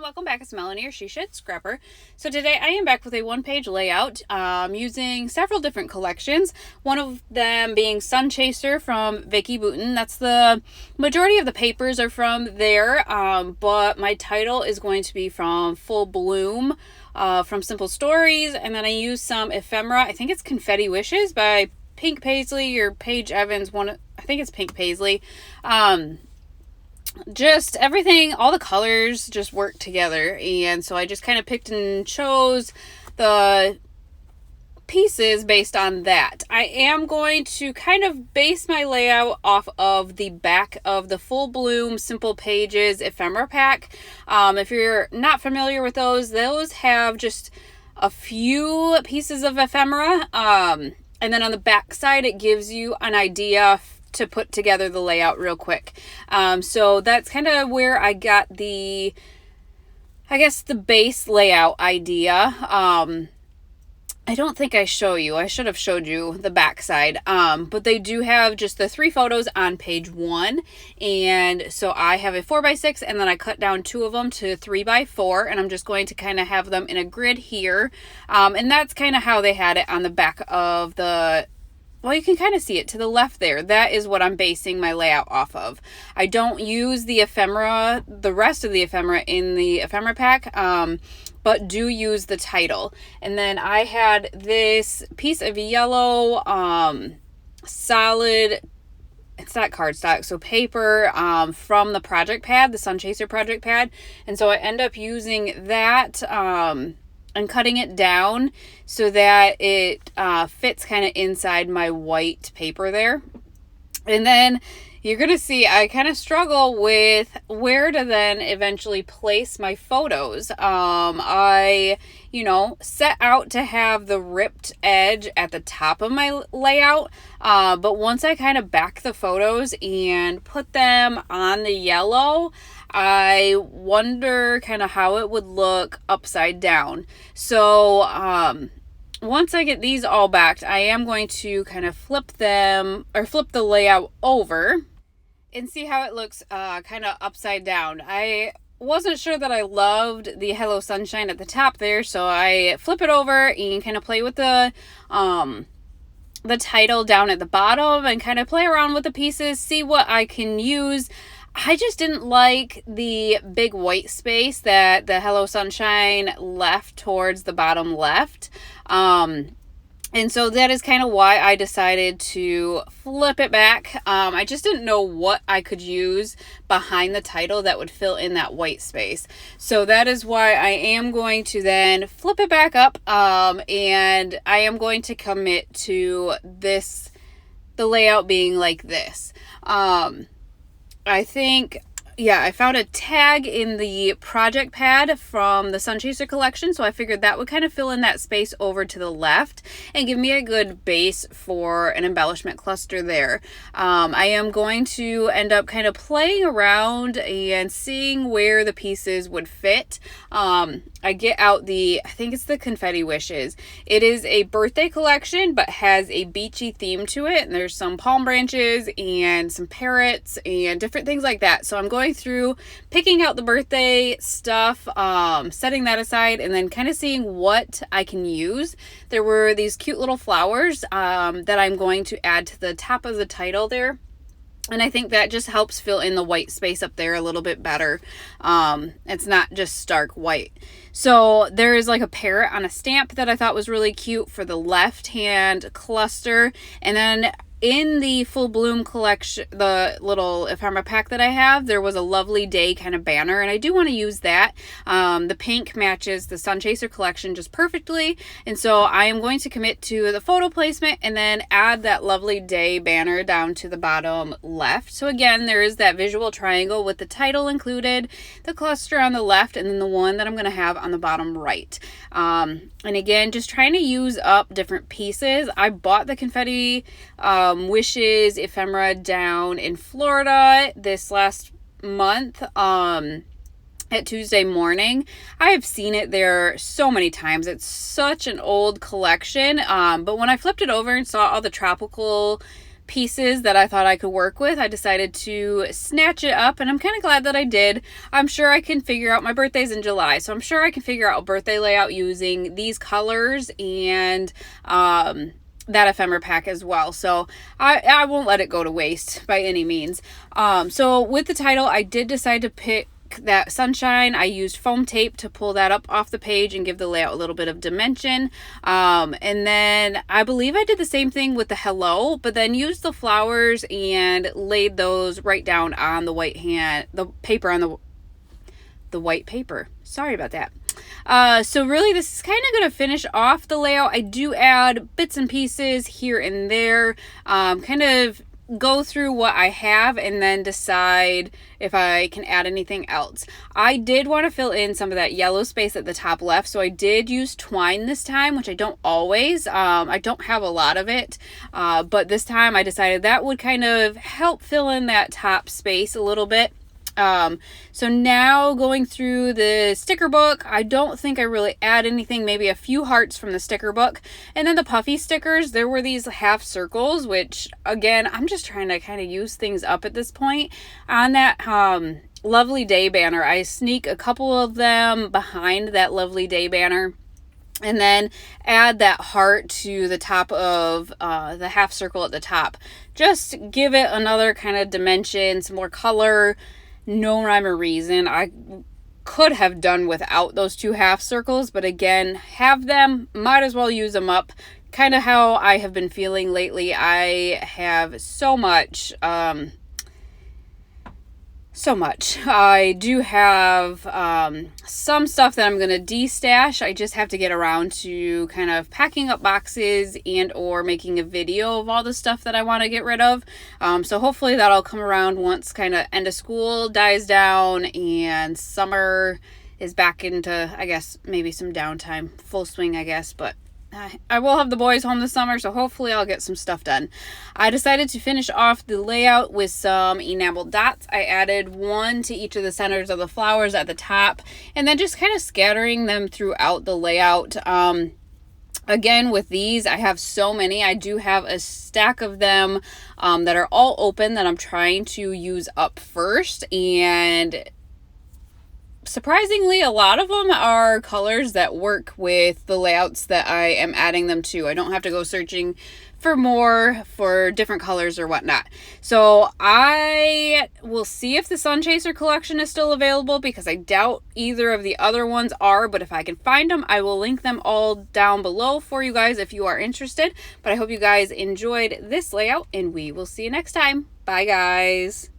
Welcome back. It's Melanie, your She Shed Scrapper. So today I am back with a one-page layout using several different collections. One of them being Sun Chaser from Vicki Boutin. That's the majority of the papers are from there, but my title is going to be from Full Bloom from Simple Stories, and then I use some ephemera. I think it's Confetti Wishes by Pink Paisley or Paige Evans. I think it's Pink Paisley. Just everything, all the colors just work together, and so I just kind of picked and chose the pieces based on that. I am going to kind of base my layout off of the back of the Full Bloom Simple Pages ephemera pack. If you're not familiar with those have just a few pieces of ephemera, and then on the back side it gives you an idea to put together the layout real quick. So that's kind of where I got the base layout idea. I don't think I show you. I should have showed you the back side. But they do have just the 3 photos on page 1. And so I have a 4x6, and then I cut down 2 of them to 3x4, and I'm just going to kind of have them in a grid here. And that's kind of how they had it on the back of the, well, you can kind of see it to the left there. That is what I'm basing my layout off of. I don't use the ephemera, the rest of the ephemera in the ephemera pack, but do use the title. And then I had this piece of yellow solid, it's not cardstock, so paper from the project pad, the Sun Chaser project pad. And so I end up using that and cutting it down so that it fits kind of inside my white paper there. And then you're going to see I kind of struggle with where to then eventually place my photos. I set out to have the ripped edge at the top of my layout, but once I kind of back the photos and put them on the yellow, I wonder kind of how it would look upside down. So once I get these all backed, I am going to kind of flip the layout over and see how it looks kind of upside down. I wasn't sure that I loved the Hello Sunshine at the top there, so I flip it over and kind of play with the title down at the bottom and kind of play around with the pieces, see what I can use. I just didn't like the big white space that the Hello Sunshine left towards the bottom left. And so that is kind of why I decided to flip it back. I just didn't know what I could use behind the title that would fill in that white space. So that is why I am going to then flip it back up, and I am going to commit to the layout being like this. I think, I found a tag in the project pad from the Sun Chaser collection, so I figured that would kind of fill in that space over to the left and give me a good base for an embellishment cluster there. I am going to end up kind of playing around and seeing where the pieces would fit. I get out I think it's the Confetti Wishes. It is a birthday collection, but has a beachy theme to it. And there's some palm branches and some parrots and different things like that. So I'm going through, picking out the birthday stuff, setting that aside, and then kind of seeing what I can use. There were these cute little flowers that I'm going to add to the top of the title there. And I think that just helps fill in the white space up there a little bit better. It's not just stark white. So there is like a parrot on a stamp that I thought was really cute for the left hand cluster. And then in the Full Bloom collection, the little ephemera pack that I have, there was a lovely day kind of banner, and I do want to use that. The pink matches the Sun Chaser collection just perfectly, and so I am going to commit to the photo placement and then add that lovely day banner down to the bottom left. So again, there is that visual triangle with the title included, the cluster on the left, and then the one that I'm going to have on the bottom right. And again, just trying to use up different pieces. I bought the Confetti Wishes ephemera down in Florida this last month at Tuesday morning. I have seen it there so many times. It's such an old collection, but when I flipped it over and saw all the tropical pieces that I thought I could work with, I decided to snatch it up, and I'm kind of glad that I did. I'm sure I can figure out, my birthday's in July, so I'm sure I can figure out a birthday layout using these colors and that ephemera pack as well. So I won't let it go to waste by any means. So with the title, I did decide to pick that sunshine. I used foam tape to pull that up off the page and give the layout a little bit of dimension. And then I believe I did the same thing with the hello, but then used the flowers and laid those right down on the the paper on the white paper. Sorry about that. So really this is kind of going to finish off the layout. I do add bits and pieces here and there, kind of go through what I have and then decide if I can add anything else. I did want to fill in some of that yellow space at the top left, so I did use twine this time, which I don't always. I don't have a lot of it, but this time I decided that would kind of help fill in that top space a little bit. So now going through the sticker book, I don't think I really add anything, maybe a few hearts from the sticker book. And then the puffy stickers, there were these half circles, which again, I'm just trying to kind of use things up at this point. On that lovely day banner, I sneak a couple of them behind that lovely day banner, and then add that heart to the top of the half circle at the top. Just give it another kind of dimension, some more color. No rhyme or reason. I could have done without those two half circles, but again, have them, might as well use them up. Kind of how I have been feeling lately. I have so much. I do have some stuff that I'm going to de-stash. I just have to get around to kind of packing up boxes and or making a video of all the stuff that I want to get rid of. So hopefully that'll come around once kind of end of school dies down and summer is back into, I guess, maybe some downtime. Full swing, I guess, but I will have the boys home this summer, so hopefully I'll get some stuff done. I decided to finish off the layout with some enamel dots. I added one to each of the centers of the flowers at the top, and then just kind of scattering them throughout the layout. Again, with these, I have so many. I do have a stack of them that are all open that I'm trying to use up first, and surprisingly, a lot of them are colors that work with the layouts that I am adding them to. I don't have to go searching for more for different colors or whatnot. So I will see if the Sun Chaser collection is still available, because I doubt either of the other ones are, but if I can find them, I will link them all down below for you guys if you are interested. But I hope you guys enjoyed this layout, and we will see you next time. Bye, guys.